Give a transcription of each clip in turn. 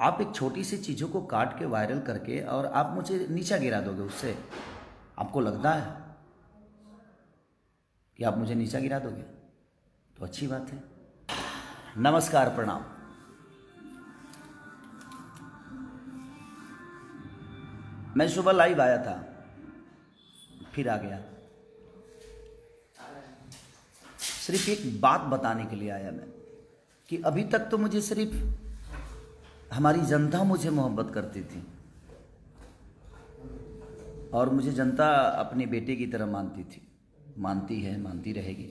आप एक छोटी सी चीज़ों को काट के वायरल करके और आप मुझे नीचा गिरा दोगे उससे। आपको लगता है कि आप मुझे नीचा गिरा दोगे तो अच्छी बात है। नमस्कार, प्रणाम। मैं सुबह लाइव आया था, फिर आ गया। सिर्फ एक बात बताने के लिए आया मैं कि अभी तक तो मुझे सिर्फ हमारी जनता मुझे मोहब्बत करती थी और मुझे जनता अपने बेटे की तरह मानती थी, मानती है, मानती रहेगी।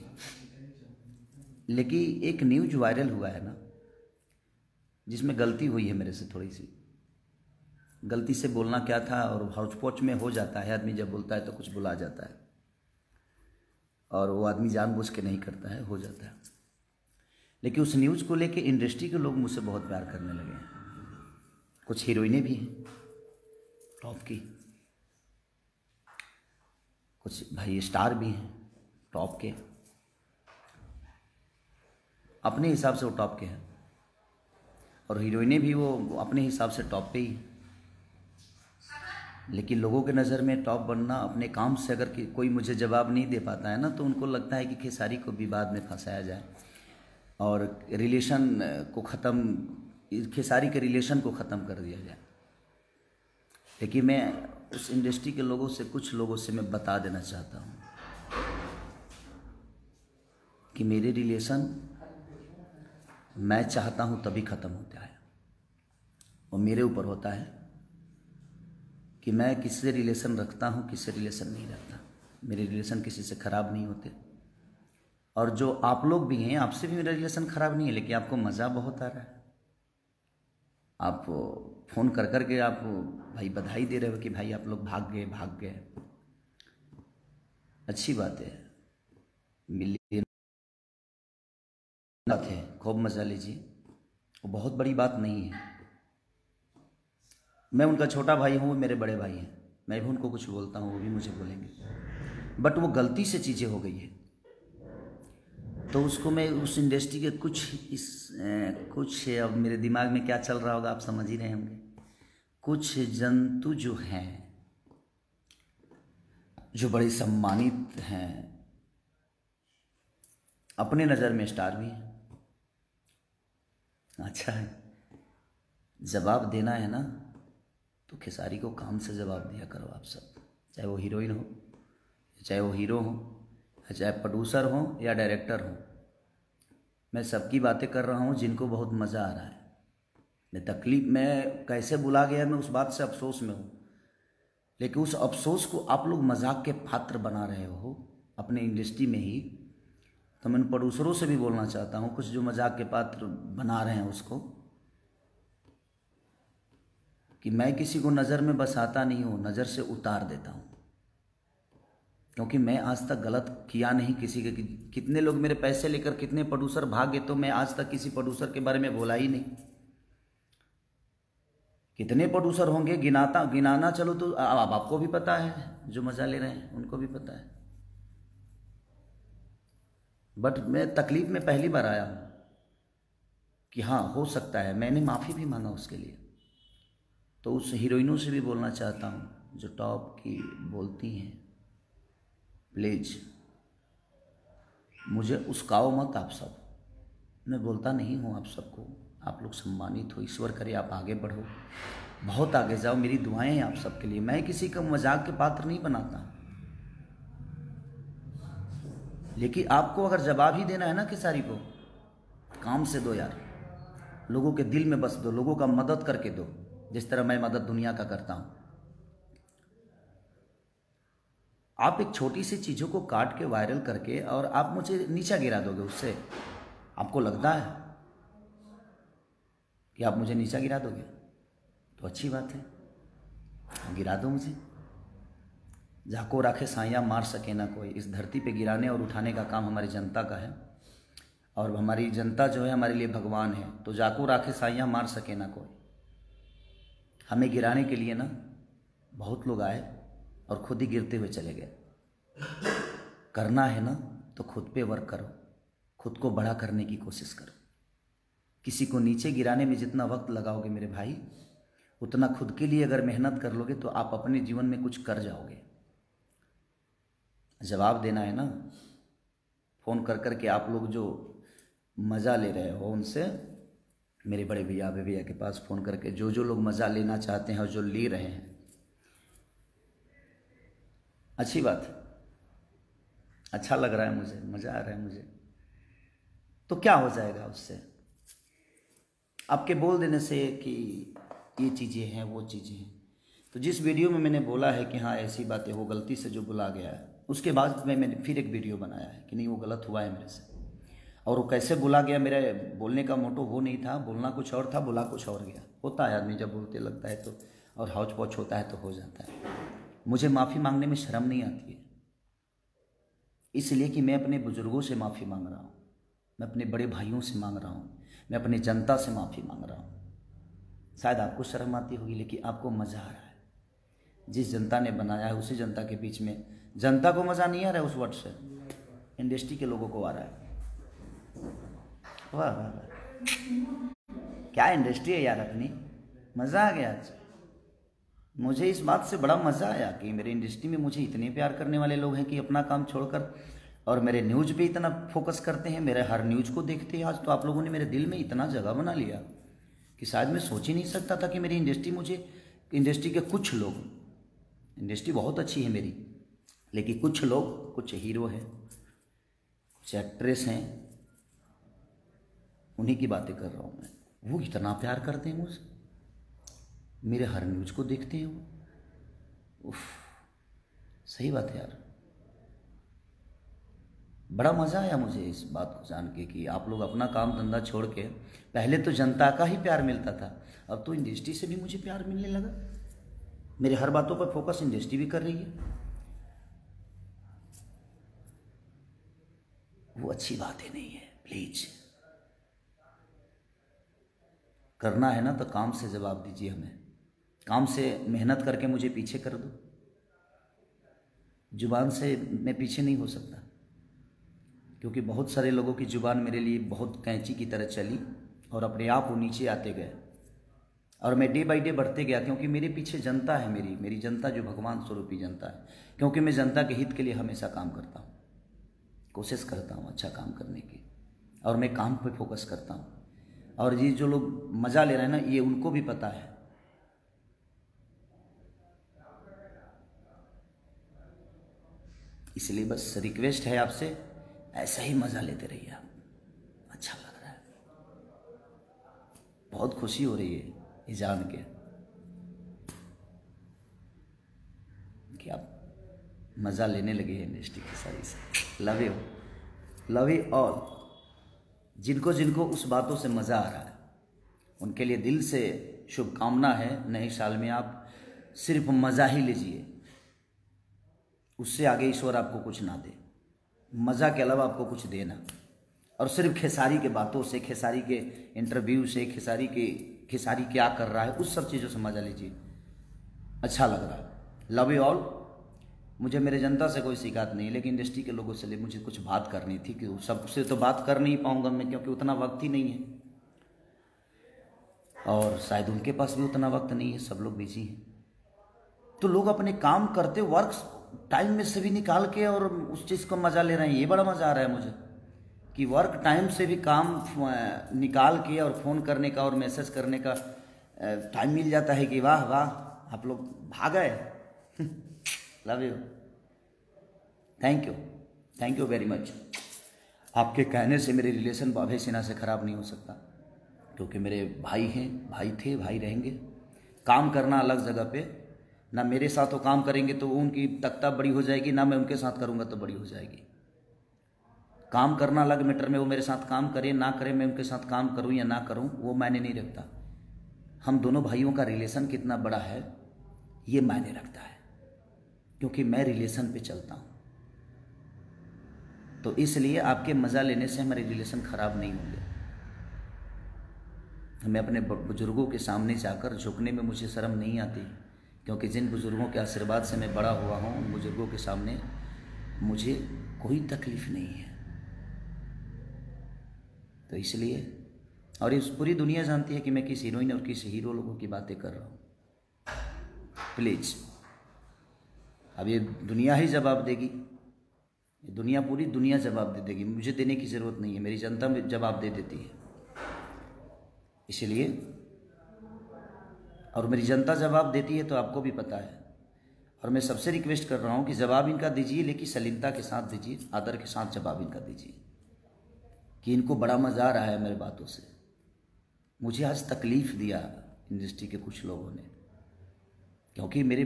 लेकिन एक न्यूज वायरल हुआ है ना, जिसमें गलती हुई है मेरे से। थोड़ी सी गलती से बोलना क्या था, और हौच-पौच में हो जाता है। आदमी जब बोलता है तो कुछ बुला जाता है, और वो आदमी जानबूझ के नहीं करता है, हो जाता है। लेकिन उस न्यूज़ को लेके इंडस्ट्री के लोग मुझसे बहुत प्यार करने लगे हैं। कुछ हीरोइनें भी हैं टॉप की, कुछ भाई स्टार भी हैं टॉप के, अपने हिसाब से वो टॉप के हैं, और हीरोइनें भी वो अपने हिसाब से टॉप पे ही। लेकिन लोगों के नज़र में टॉप बनना, अपने काम से अगर कोई मुझे जवाब नहीं दे पाता है ना, तो उनको लगता है कि खेसारी को विवाद में फंसाया जाए और रिलेशन को ख़त्म, खेसारी के रिलेशन को ख़त्म कर दिया जाए। लेकिन मैं उस इंडस्ट्री के लोगों से, कुछ लोगों से मैं बता देना चाहता हूँ कि मेरे रिलेशन मैं चाहता हूँ तभी ख़त्म होता है, और मेरे ऊपर होता है कि मैं किससे रिलेशन रखता हूँ, किससे रिलेशन नहीं रखता। मेरे रिलेशन किसी से ख़राब नहीं होते, और जो आप लोग भी हैं, आपसे भी मेरा रिलेशन ख़राब नहीं है, लेकिन आपको मज़ा बहुत आ रहा है। आप फ़ोन कर कर के आप भाई बधाई दे रहे हो कि भाई आप लोग भाग गए। अच्छी बात है, मिलियन बात है, खूब मज़ा लीजिए, वो बहुत बड़ी बात नहीं है। मैं उनका छोटा भाई हूँ, वो मेरे बड़े भाई हैं। मैं भी उनको कुछ बोलता हूँ, वो भी मुझे बोलेंगे। बट वो गलती से चीज़ें हो गई है, तो उसको मैं उस इंडस्ट्री के कुछ अब मेरे दिमाग में क्या चल रहा होगा आप समझ ही रहे होंगे। कुछ जंतु जो हैं, जो बड़े सम्मानित हैं, अपने नज़र में स्टार भी हैं। अच्छा है, जवाब देना है ना, तो खेसारी को काम से जवाब दिया करो आप सब, चाहे वो हीरोइन हो, चाहे वो हीरो हो, चाहे प्रोड्यूसर हो या डायरेक्टर हो। मैं सबकी बातें कर रहा हूँ जिनको बहुत मज़ा आ रहा है। मैं तकलीफ़ में कैसे बुला गया, मैं उस बात से अफसोस में हूँ, लेकिन उस अफसोस को आप लोग मजाक के पात्र बना रहे हो अपने इंडस्ट्री में ही। तो मैं प्रोड्यूसरों से भी बोलना चाहता हूँ, कुछ जो मजाक के पात्र बना रहे हैं उसको, कि मैं किसी को नज़र में बसाता नहीं हूँ, नज़र से उतार देता हूँ। क्योंकि मैं आज तक गलत किया नहीं किसी के। कितने लोग मेरे पैसे लेकर, कितने प्रोड्यूसर भागे, तो मैं आज तक किसी प्रोड्यूसर के बारे में बोला ही नहीं। कितने प्रोड्यूसर होंगे, गिनाना चलो तो अब आपको भी पता है, जो मज़ा ले रहे हैं उनको भी पता है। बट मैं तकलीफ़ में पहली बार आया हूँ कि हाँ हो सकता है, मैंने माफ़ी भी मांगा उसके लिए। तो उस हीरोइनों से भी बोलना चाहता हूँ जो टॉप की बोलती हैं, प्लीज़ मुझे उस्काओ मत आप सब। मैं बोलता नहीं हूँ आप सबको, आप लोग सम्मानित हो, ईश्वर करे आप आगे बढ़ो, बहुत आगे जाओ, मेरी दुआएं हैं आप सबके लिए। मैं किसी का मजाक के पात्र नहीं बनाता, लेकिन आपको अगर जवाब ही देना है ना खेसारी को, काम से दो यार, लोगों के दिल में बस दो, लोगों का मदद करके दो, जिस तरह मैं मदद दुनिया का करता हूँ। आप एक छोटी सी चीज़ों को काट के वायरल करके और आप मुझे नीचा गिरा दोगे उससे। आपको लगता है कि आप मुझे नीचा गिरा दोगे तो अच्छी बात है, गिरा दो मुझे। जाको राखे साइयाँ मार सके ना कोई। इस धरती पे गिराने और उठाने का काम हमारी जनता का है, और हमारी जनता जो है हमारे लिए भगवान है। तो जाको राखे साइयाँ मार सके ना कोई। हमें गिराने के लिए ना बहुत लोग आए और खुद ही गिरते हुए चले गए। करना है ना तो खुद पे वर्क करो, खुद को बड़ा करने की कोशिश करो। किसी को नीचे गिराने में जितना वक्त लगाओगे मेरे भाई, उतना खुद के लिए अगर मेहनत कर लोगे तो आप अपने जीवन में कुछ कर जाओगे। जवाब देना है ना, फ़ोन कर कर के आप लोग जो मज़ा ले रहे हो उनसे, मेरे बड़े भैया भैया के पास फ़ोन करके जो लोग मज़ा लेना चाहते हैं और जो ले रहे हैं, अच्छी बात, अच्छा लग रहा है मुझे, मज़ा आ रहा है मुझे, तो क्या हो जाएगा उससे? आपके बोल देने से कि ये चीज़ें हैं वो चीज़ें हैं। तो जिस वीडियो में मैंने बोला है कि हाँ ऐसी बातें, वो गलती से जो बुला गया है, उसके बाद मैंने फिर एक वीडियो बनाया है कि नहीं वो गलत हुआ है मेरे से, और वो कैसे बुला गया, मेरा बोलने का मोटो वो नहीं था, बोलना कुछ और था, बुला कुछ और गया। होता है आदमी जब बोलते लगता है तो, और हौच पौच होता है तो हो जाता है। मुझे माफ़ी मांगने में शर्म नहीं आती है, इसलिए कि मैं अपने बुज़ुर्गों से माफ़ी मांग रहा हूँ, मैं अपने बड़े भाइयों से मांग रहा हूँ, मैं अपनी जनता से माफ़ी मांग रहा हूँ। शायद आपको शर्म आती होगी, लेकिन आपको मज़ा आ रहा है। जिस जनता ने बनाया है उसी जनता के बीच में, जनता को मज़ा नहीं आ रहा है उस वर्ड से, इंडस्ट्री के लोगों को आ रहा है। वाह वाह वाह, क्या इंडस्ट्री है यार अपनी, मज़ा आ गया आज। मुझे इस बात से बड़ा मज़ा आया कि मेरे इंडस्ट्री में मुझे इतने प्यार करने वाले लोग हैं कि अपना काम छोड़कर और मेरे न्यूज़ पे इतना फोकस करते हैं, मेरे हर न्यूज़ को देखते हैं। आज तो आप लोगों ने मेरे दिल में इतना जगह बना लिया कि शायद मैं सोच ही नहीं सकता था कि मेरी इंडस्ट्री के कुछ लोग, इंडस्ट्री बहुत अच्छी है मेरी, लेकिन कुछ लोग, कुछ हीरो हैं, कुछ एक्ट्रेस हैं, उन्हीं की बातें कर रहा हूँ मैं, वो इतना प्यार करते हैं मुझसे, मेरे हर न्यूज़ को देखते हैं वो। उफ, सही बात है यार, बड़ा मज़ा आया मुझे इस बात को जान के कि आप लोग अपना काम धंधा छोड़ के, पहले तो जनता का ही प्यार मिलता था, अब तो इंडस्ट्री से भी मुझे प्यार मिलने लगा। मेरे हर बातों पर फोकस इंडस्ट्री भी कर रही है, वो अच्छी बातें नहीं है। प्लीज करना है ना तो काम से जवाब दीजिए हमें, काम से मेहनत करके मुझे पीछे कर दो। जुबान से मैं पीछे नहीं हो सकता, क्योंकि बहुत सारे लोगों की जुबान मेरे लिए बहुत कैंची की तरह चली और अपने आप वो नीचे आते गए, और मैं डे बाई डे बढ़ते गया, क्योंकि मेरे पीछे जनता है, मेरी जनता जो भगवान स्वरूपी जनता है। क्योंकि मैं जनता के हित के लिए हमेशा काम करता हूँ, कोशिश करता हूँ अच्छा काम करने की, और मैं काम पे फोकस करता हूँ। और ये जो लोग मज़ा ले रहे हैं ना, ये उनको भी पता है। इसलिए बस रिक्वेस्ट है आपसे, ऐसा ही मज़ा लेते रहिए आप, अच्छा लग रहा है, बहुत खुशी हो रही है ये जान के कि आप मज़ा लेने लगे हैं इंडस्ट्री की सारी से। Love you all. जिनको जिनको उस बातों से मज़ा आ रहा है उनके लिए दिल से शुभकामना है। नए साल में आप सिर्फ मज़ा ही लीजिए, उससे आगे ईश्वर आपको कुछ ना दे, मज़ा के अलावा आपको कुछ देना। और सिर्फ खेसारी के बातों से, खेसारी के इंटरव्यू से, खेसारी क्या कर रहा है, उस सब चीज़ों से मज़ा लीजिए, अच्छा लग रहा है। Love you all. मुझे मेरे जनता से कोई शिकायत नहीं, लेकिन इंडस्ट्री के लोगों से मुझे कुछ बात करनी थी कि सबसे तो बात कर नहीं पाऊंगा मैं, क्योंकि उतना वक्त ही नहीं है, और शायद उनके पास भी उतना वक्त नहीं है, सब लोग बिजी हैं। तो लोग अपने काम करते वर्क टाइम में से भी निकाल के और उस चीज़ को मज़ा ले रहे हैं। ये बड़ा मज़ा आ रहा है मुझे कि वर्क टाइम से भी काम निकाल के और फ़ोन करने का और मैसेज करने का टाइम मिल जाता है कि वाह वाह आप लोग भाग गए। Love you, thank you very much. आपके कहने से मेरे रिलेशन बाबे सिन्हा से ख़राब नहीं हो सकता, क्योंकि मेरे भाई हैं, भाई थे, भाई रहेंगे। काम करना अलग जगह पे, ना मेरे साथ वो काम करेंगे तो उनकी तख्ता बड़ी हो जाएगी, ना मैं उनके साथ करूँगा तो बड़ी हो जाएगी। काम करना अलग मैटर में, वो मेरे साथ काम करे ना करे, मैं उनके साथ काम करूँ या ना करूँ वो मायने नहीं रखता। हम दोनों भाइयों का रिलेशन कितना बड़ा है ये मायने रखता है, क्योंकि मैं रिलेशन पे चलता हूँ। तो इसलिए आपके मज़ा लेने से हमारे रिलेशन ख़राब नहीं होंगे। मैं अपने बुजुर्गों के सामने जाकर झुकने में मुझे शर्म नहीं आती, क्योंकि जिन बुजुर्गों के आशीर्वाद से मैं बड़ा हुआ हूँ, उन बुजुर्गों के सामने मुझे कोई तकलीफ़ नहीं है। तो इसलिए और इस पूरी दुनिया जानती है कि मैं किस हीरोइन और किस हीरो लोगों की बातें कर रहा हूँ। प्लीज़, अब ये दुनिया ही जवाब देगी, ये दुनिया, पूरी दुनिया जवाब दे देगी, मुझे देने की ज़रूरत नहीं है, मेरी जनता में जवाब दे देती है। इसलिए, और मेरी जनता जवाब देती है तो आपको भी पता है। और मैं सबसे रिक्वेस्ट कर रहा हूँ कि जवाब इनका दीजिए, लेकिन सलीमता के साथ दीजिए, आदर के साथ जवाब इनका दीजिए कि इनको बड़ा मज़ा आ रहा है मेरी बातों से। मुझे आज तकलीफ़ दिया इंडस्ट्री के कुछ लोगों ने, क्योंकि मेरे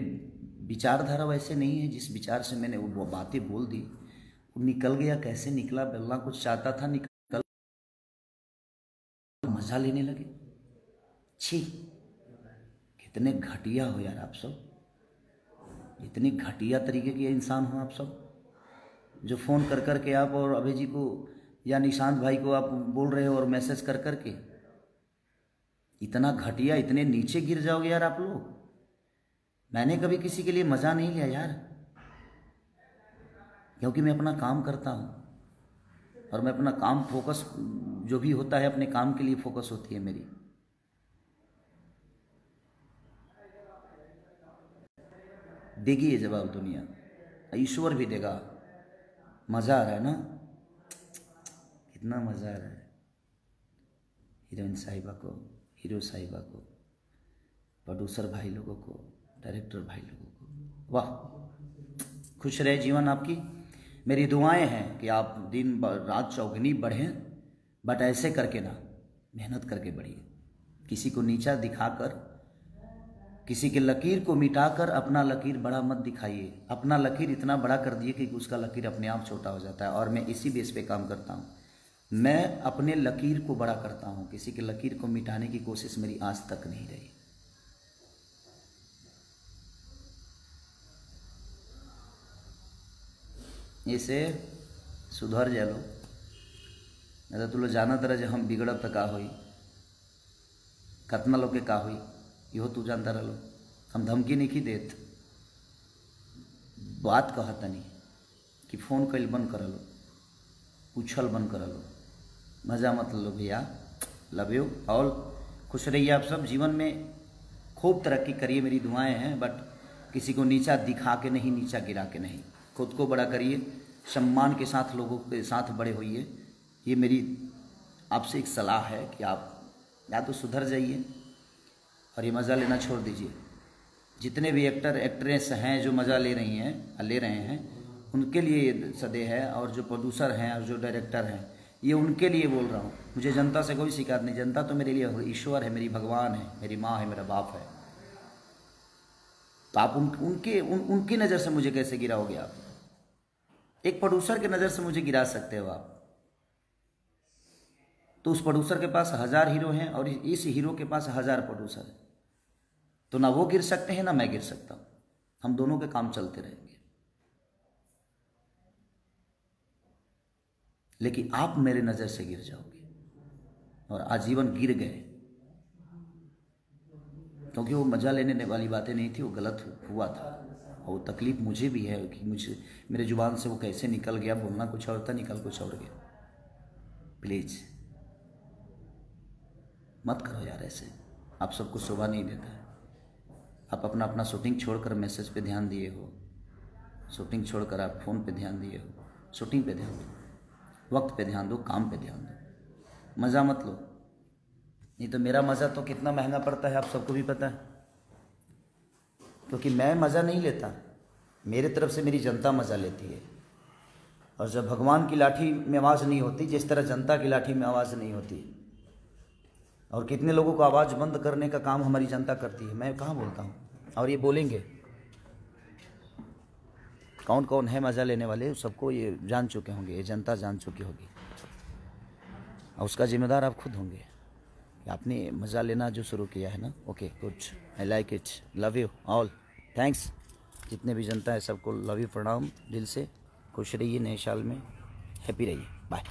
विचारधारा वैसे नहीं है। जिस विचार से मैंने वो बातें बोल दी, वो निकल गया, कैसे निकला, बोलना कुछ चाहता था, निकल, मज़ा लेने लगे। छी, कितने घटिया हो यार आप सब, इतनी घटिया तरीके के इंसान हो आप सब, जो फ़ोन कर कर के आप और अभय जी को या निशांत भाई को आप बोल रहे हो और मैसेज कर कर के, इतना घटिया, इतने नीचे गिर जाओगे यार आप लोग। मैंने कभी किसी के लिए मज़ा नहीं लिया यार, क्योंकि मैं अपना काम करता हूँ और मैं अपना काम, फोकस जो भी होता है अपने काम के लिए फोकस होती है मेरी। देगी ये जवाब दुनिया, ईश्वर भी देगा। मज़ा आ रहा है ना, कितना मज़ा आ रहा है। हीरोइन साहिबा को, हीरो साहिबा को, प्रोड्यूसर भाई लोगों को, डायरेक्टर भाई लोगों को, वाह, खुश रहे जीवन आपकी। मेरी दुआएं हैं कि आप दिन रात चौगुनी बढ़ें, बट ऐसे करके ना, मेहनत करके बढ़िए। किसी को नीचा दिखाकर, किसी के लकीर को मिटाकर अपना लकीर बड़ा मत दिखाइए। अपना लकीर इतना बड़ा कर दिए कि उसका लकीर अपने आप छोटा हो जाता है। और मैं इसी बेस पे काम करता हूँ, मैं अपने लकीर को बड़ा करता हूँ, किसी के लकीर को मिटाने की कोशिश मेरी आज तक नहीं रही। इसे सुधर जा लो, नहीं तो तुम लोग जाना तरह जो हम बिगड़ब तो का होई, कतना लोग के का हुई, इहो तू जानता रहो। हम धमकी नहीं की देत, बात कहता नहीं कि फ़ोन कल बंद कर लो, पूछल बंद कर लो, मज़ा मत लो भैया। लव यू ऑल, खुश रहिए आप सब, जीवन में खूब तरक्की करिए, मेरी दुआएं हैं। बट किसी को नीचा दिखा के नहीं, नीचा गिरा के नहीं, खुद को बड़ा करिए, सम्मान के साथ लोगों के साथ बड़े होइए। ये मेरी आपसे एक सलाह है कि आप या तो सुधर जाइए और ये मज़ा लेना छोड़ दीजिए। जितने भी एक्टर एक्ट्रेस हैं जो मज़ा ले रही हैं, ले रहे हैं, उनके लिए ये सदैह है। और जो प्रोड्यूसर हैं और जो डायरेक्टर हैं, ये उनके लिए बोल रहा हूँ। मुझे जनता से कोई शिकायत नहीं, जनता तो मेरे लिए ईश्वर है, मेरी भगवान है, मेरी माँ है, मेरा बाप है। तो आप उनकी नज़र से मुझे कैसे गिराओगे आप? एक प्रोड्यूसर की नज़र से मुझे गिरा सकते हो आप? तो उस प्रोड्यूसर के पास 1000 हीरो हैं और इस हीरो के पास 1000 प्रोड्यूसर हैं, तो ना वो गिर सकते हैं ना मैं गिर सकता हूं। हम दोनों के काम चलते रहेंगे। लेकिन आप मेरे नज़र से गिर जाओगे और आजीवन गिर गए, क्योंकि वो मजा लेने वाली बातें नहीं थी, वो गलत हुआ था। और वो तकलीफ मुझे भी है कि मुझे, मेरे जुबान से वो कैसे निकल गया, बोलना कुछ और था, निकल कुछ और गया। प्लीज़ मत करो यार ऐसे, आप सबको शोभा नहीं देता है। आप अपना अपना शूटिंग छोड़कर मैसेज पे ध्यान दिए हो, शूटिंग छोड़कर आप फ़ोन पे ध्यान दिए हो। शूटिंग पे ध्यान दो, वक्त पे ध्यान दो, काम पे ध्यान दो, मज़ा मत लो। नहीं तो मेरा मज़ा तो कितना महंगा पड़ता है आप सबको भी पता है, क्योंकि मैं मज़ा नहीं लेता, मेरे तरफ से मेरी जनता मज़ा लेती है। और जब भगवान की लाठी में आवाज़ नहीं होती, जिस तरह जनता की लाठी में आवाज़ नहीं होती, और कितने लोगों को आवाज़ बंद करने का काम हमारी जनता करती है, मैं कहाँ बोलता हूँ। और ये बोलेंगे कौन कौन है मज़ा लेने वाले, सबको ये जान चुके होंगे, ये जनता जान चुकी होगी। और उसका जिम्मेदार आप खुद होंगे कि आपने मज़ा लेना जो शुरू किया है ना। Okay good, I like it, love you all, thanks. जितने भी जनता है सबको लव यू, प्रणाम दिल से। खुश रहिए, नए साल में हैप्पी रहिए, बाय।